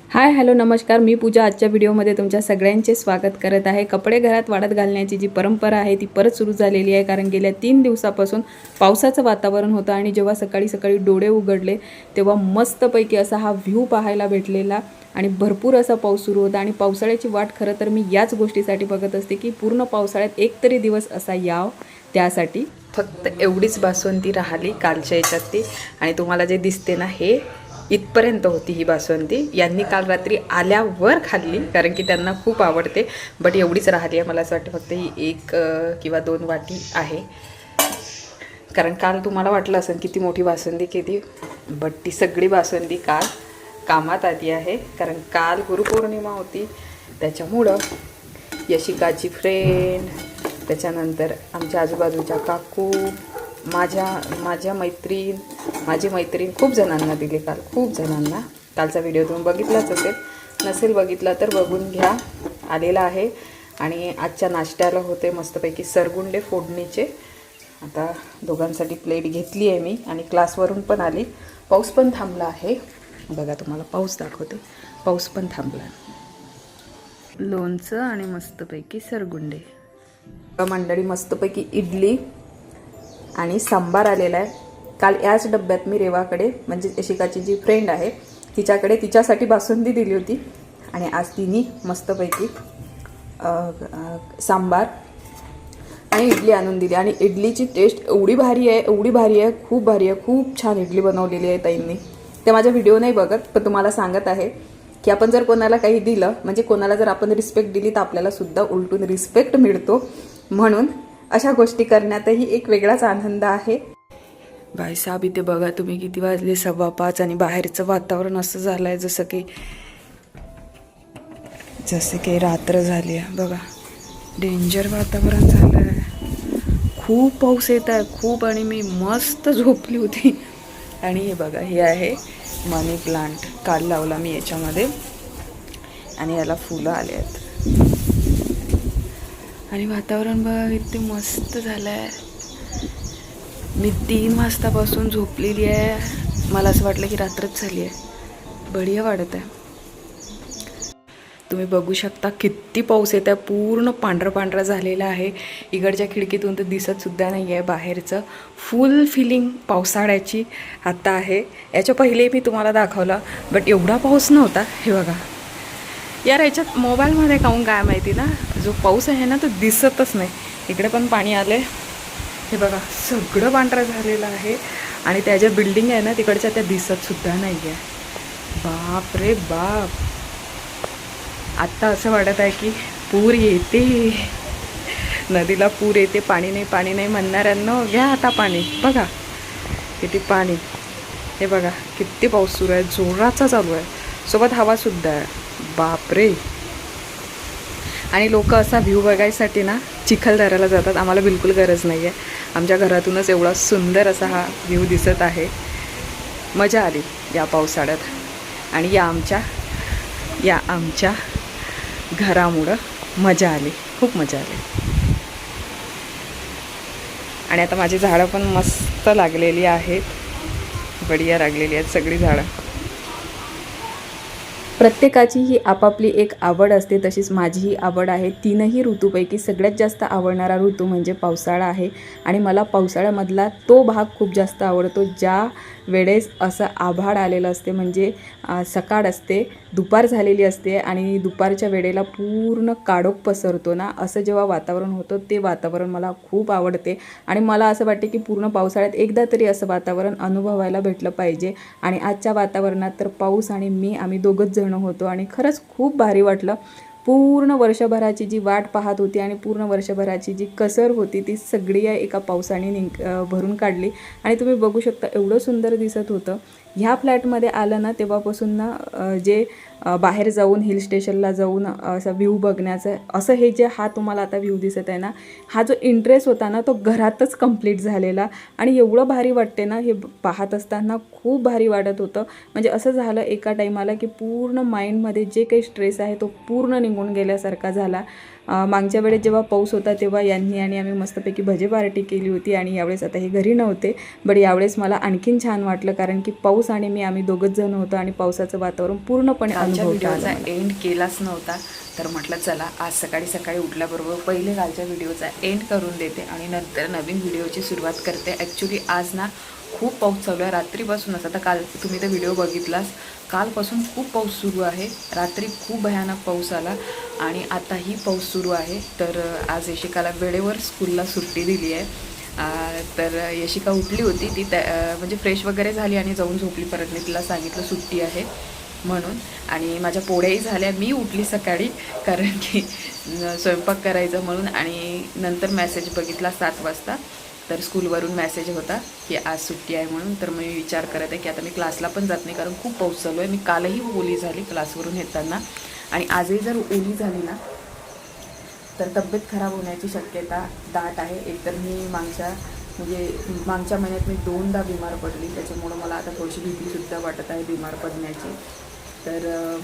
Hi hello नमस्कार, मी पूजा आजच्या व्हिडिओमध्ये तुमच्या सगळ्यांचे स्वागत करत आहे। कपडे घरात वाळत घालण्याची जी परंपरा आहे ती परत सुरू झालेली आहे, कारण गेल्या 3 दिवसापासून पावसाचं वातावरण होतं आणि जेव्हा सकाळी डोळे उघडले तेव्हा मस्तपैकी असा हा व्ह्यू पाहायला भेटलेला आणि भरपूर असा पाऊस सुरू होता। आणि पावसाळ्याची वाट खरं तर मी याच गोष्टीसाठी बघत असते की पूर्ण पावसाळ्यात एक तरी दिवस असा याव, त्यासाठी फक्त एवढीच बासुंदी राहिली कालच्या याच्यात ती। आणि तुम्हाला जे दिसते ना हे इथपर्यंत होती ही बासुंदी, यांनी काल रात्री आल्यावर खाल्ली कारण की त्यांना खूप आवडते। बट एवढीच राहिली आहे, मला असं वाटतं फक्त ही 1 किंवा 2 वाटी आहे, कारण काल तुम्हाला वाटलं असेल किती मोठी बासुंदी केली, बट ती सगळी बासुंदी काल कामात आली आहे। कारण काल गुरुपौर्णिमा होती, त्याच्यामुळं यशिकाची फ्रेंड, त्याच्यानंतर आमच्या आजूबाजूच्या काकू, माझी मैत्रीण खूप जणांना दिले काल, खूप जणांना। कालचा व्हिडिओ तुम्ही बघितलाच असेल, नसेल बघितला तर बघून घ्या, आलेला आहे। आणि आजच्या नाश्त्याला होते मस्तपैकी सरगुंडे फोडणीचे। आता दोघांसाठी प्लेट घेतली आहे मी आणि क्लासवरून पण आली, पाऊस पण थांबला आहे। बघा तुम्हाला पाऊस दाखवते, पाऊस पण थांबला। लोणचं आणि मस्तपैकी सरगुंडे मंडळी, मस्तपैकी इडली आणि सांबार आलेला आहे। काल याच डब्यात मी रेवाकडे, म्हणजे यशिकाची जी फ्रेंड आहे तिच्याकडे, तिच्यासाठी बासुंदी दिली होती आणि आज तिने मस्तपैकी सांबार आणि इडली आणून दिली। आणि इडलीची टेस्ट एवढी भारी आहे, खूप भारी आहे, खूप छान इडली बनवलेली आहे ताईंनी। ते माझा व्हिडिओ नाही बघत, पण तुम्हाला सांगत आहे की आपण जर कोणाला काही दिलं, म्हणजे कोणाला जर आपण रिस्पेक्ट दिली तर आपल्याला सुद्धा उलटून रिस्पेक्ट मिळतो, म्हणून अशा गोष्टी करण्यातही एक वेगळाच आनंद आहे। बाई साहेब, इथे बघा तुम्ही किती वाजले, 5:15 आणि बाहेरचं वातावरण असं झालंय जसं की रात्र झाली आहे। बघा डेंजर वातावरण झालंय, खूप पाऊस येत आहे खूप, आणि मी मस्त झोपली होती। आणि हे बघा, हे आहे मनी प्लांट, काल लावला मी याच्यामध्ये आणि याला फुलं आले आहेत। आणि वातावरण बघा किती मस्त झालंय। मी 3 वाजतापासून झोपलेली आहे, मला असं वाटलं की रात्रच झाली आहे, बढिया वाटत आहे। तुम्ही बघू शकता किती पाऊस येत आहे, पूर्ण पांढरा झालेला आहे। इकडच्या खिडकीतून तर दिसत सुद्धा नाही आहे बाहेरचं, फुल फिलिंग पावसाळ्याची आता आहे। याच्या पहिले मी तुम्हाला दाखवलं, बट एवढा पाऊस नव्हता। हे बघा यार, याच्यात मोबाईलमध्ये काहून काय माहिती ना, जो पाऊस आहे ना तो दिसतच नाही। इकडे पण पाणी आले, हे बघा सगळं पांढरं झालेलं आहे। आणि त्या ज्या बिल्डिंग आहे ना तिकडच्या, त्या दिसत सुद्धा नाही आहे। बाप रे बाप, आत्ता असं वाटत आहे की पूर येते, नदीला पूर येते, पाणी नाही म्हणणाऱ्यांना घ्या आता पाणी। बघा किती पाणी, हे बघा किती पाऊस सुरू आहे, जोराचा चालू आहे, सोबत हवा सुद्धा आहे। बापरे, आणि लोक असा व्ह्यू बघायसाठी ना चिखलदऱ्याला जातात, आम्हाला बिलकुल गरज नाही आहे, आमच्या घरातूनच एवढा सुंदर असा हा व्ह्यू दिसत आहे। मजा आली या पावसाळ्यात, आणि या आमच्या घरामुळं मजा आली, खूप मजा आली। आणि आता माझी झाडं पण मस्त लागलेली आहेत, बढिया लागलेली आहेत सगळी झाडं। प्रत्येकाची ही आपापली एक आवड असते, तशीच माझी ही आवड आहे। 3ही ऋतूपैकी सगळ्यात जास्त आवडणारा ऋतू म्हणजे पावसाळा आहे। आणि मला पावसाळ्यामधला तो भाग खूप जास्त आवडतो, ज्या वेळेस असं आभाळ आलेलं असते, म्हणजे सकाळ असते, दुपार झालेली असते आणि दुपारच्या वेळेला पूर्ण काळोख पसरतो ना, असं जेव्हा वातावरण होतं ते वातावरण मला खूप आवडते। आणि मला असं वाटते की पूर्ण पावसाळ्यात एकदा तरी असं वातावरण अनुभवायला भेटलं पाहिजे। आणि आजच्या वातावरणात तर पाऊस आणि मी, आम्ही दोघंच जण होतो आणि खरंच खूप भारी वाटलं। पूर्ण वर्षभराची जी वाट पाहत होती आणि पूर्ण वर्षभराची जी कसर होती ती सगळी एका पावसाने भरून काढली। आणि तुम्ही बघू शकता एवढं सुंदर दिसत होतं। ह्या फ्लॅटमध्ये आलं ना तेव्हापासून ना जे बाहेर जाऊन हिल स्टेशनला जाऊन असं व्ह्यू बघण्याचं, असं हे जे हा तुम्हाला आता व्ह्यू दिसत आहे ना, हा जो इंटरेस्ट होता ना तो घरातच कंप्लीट झालेला। आणि एवढं भारी वाटते ना हे पाहत असताना, खूप भारी वाटत होतं। म्हणजे असं झालं एका टाईमाला की पूर्ण माइंडमध्ये जे काही स्ट्रेस आहे तो पूर्ण निघून गेल्यासारखा झाला। मागच्या वेळेस जेव्हा पाऊस होता तेव्हा यांनी आणि आम्ही मस्तपैकी भजे पार्टी केली होती, आणि यावेळेस आता हे घरी नव्हते, बट यावेळेस मला आणखीन छान वाटलं, कारण की पाऊस आणि मी, आम्ही दोघंच जण होतो आणि पावसाचं वातावरण पूर्णपणे कालच्या व्हिडिओचा एंड केलाच नव्हता, तर म्हटलं चला आज सकाळी सकाळी उठल्याबरोबर पहिले कालच्या व्हिडिओचा एंड करून देते आणि नंतर नवीन व्हिडिओची सुरुवात करते. ॲक्च्युली आज ना खूप पाऊस चालू आहे रात्रीपासूनच. आता काल तुम्ही तर व्हिडिओ बघितलास, कालपासून खूप पाऊस सुरू आहे. रात्री खूप भयानक पाऊस आला आणि आताही पाऊस सुरू आहे. तर आज यशिकाला वेळेवर स्कूलला सुट्टी दिली आहे. तर यशिका उठली होती, ती म्हणजे फ्रेश वगैरे झाली आणि जाऊन झोपली. परत मी तिला सांगितलं सुट्टी आहे म्हणून. आणि माझ्या पोळ्याही झाल्या. मी उठली सकाळी कारण की स्वयंपाक करायचं म्हणून. आणि नंतर मेसेज बघितला 7 वाजता, तर स्कूलवरून मेसेज होता की आज सुट्टी आहे म्हणून. तर मी विचार करत आहे की आता मी क्लासला पण जात नाही कारण खूप पाऊस चालू आहे. मी कालही ओली झाली क्लासवरून येताना आणि आजही जर ओली झाली ना तर तब्येत खराब होण्याची शक्यता दाट आहे. एकतर मी मागच्या महिन्यात मी 2दा बिमार पडली, त्याच्यामुळं मला आता थोडीशी भीतीसुद्धा वाटत आहे बिमार पडण्याची. तर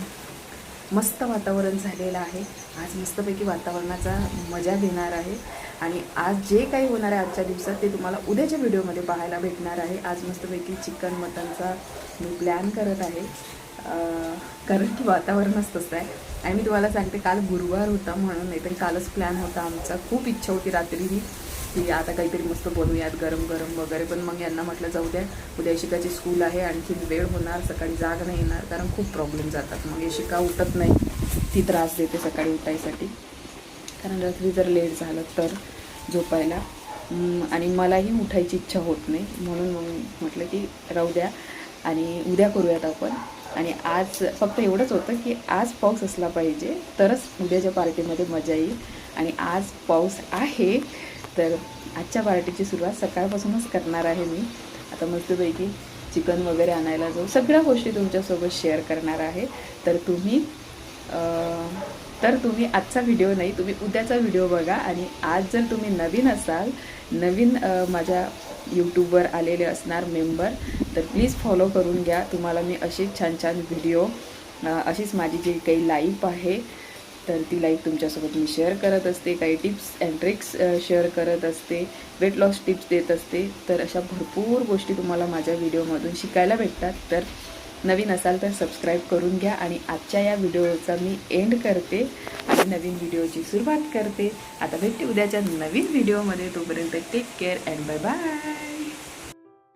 मस्त वातावरण झालेलं आहे. आज मस्तपैकी वातावरणाचा मजा घेणार आहे आणि आज जे काही होणार आहे आजच्या दिवसात ते तुम्हाला उद्याच्या व्हिडिओमध्ये पाहायला भेटणार आहे. आज मस्तपैकी चिकन मटनचा मी प्लॅन करत आहे कारण की वातावरणच तसं आहे. आणि मी तुम्हाला सांगते काल गुरुवार होता म्हणून, नाही तर कालच प्लॅन होता आमचा. खूप इच्छा होती रात्रीही की आता काहीतरी मस्त बनवूयात गरम गरम वगैरे, पण मग यांना म्हटलं जाऊ द्या, उद्या यशिकाची स्कूल आहे, आणखी वेळ होणार, सकाळी जाग नाही येणार कारण खूप प्रॉब्लेम जातात. मग यशिका उठत नाही, ती त्रास देते सकाळी उठायसाठी कारण रात्री जर लेट झालं तर झोपायला. आणि मलाही उठायची इच्छा होत नाही म्हणून मग म्हटलं की राहू द्या आणि उद्या करूयात आपण. आणि आज फक्त एवढंच होतं की आज पाऊस असला पाहिजे तरच उद्याच्या पार्टीमध्ये मजा येईल. आणि आज पाऊस आहे तर आजच्या पार्टीची सुरुवात सकाळपासूनच करणार आहे मी. आता मस्तपैकी चिकन वगैरे आणायला जाऊ, सगळ्या गोष्टी तुमच्यासोबत शेअर करणार आहे. तर तुम्ही आजचा व्हिडिओ नाही, तुम्ही उद्याचा व्हिडिओ बघा. आणि आज जर तुम्ही नवीन असाल, नवीन माझ्या यूट्यूबवर आलेले असणार मेंबर, तर प्लीज फॉलो करून घ्या. तुम्हाला मी अशीच छान छान व्हिडिओ, अशीच माझी जी काही लाईफ आहे तर ती लाईफ तुमच्यासोबत मी शेअर करत असते. काही टिप्स अँड ट्रिक्स शेअर करत असते, वेट लॉस टिप्स देत असते. तर अशा भरपूर गोष्टी तुम्हाला माझ्या व्हिडिओमधून शिकायला भेटतात. तर नवीन असाल तर सबस्क्राईब करून घ्या. आणि आजच्या या व्हिडिओचा मी एंड करते आणि नवीन व्हिडिओची सुरुवात करते. आता भेटते उद्याच्या नवीन व्हिडिओमध्ये. तोपर्यंत take care and bye bye.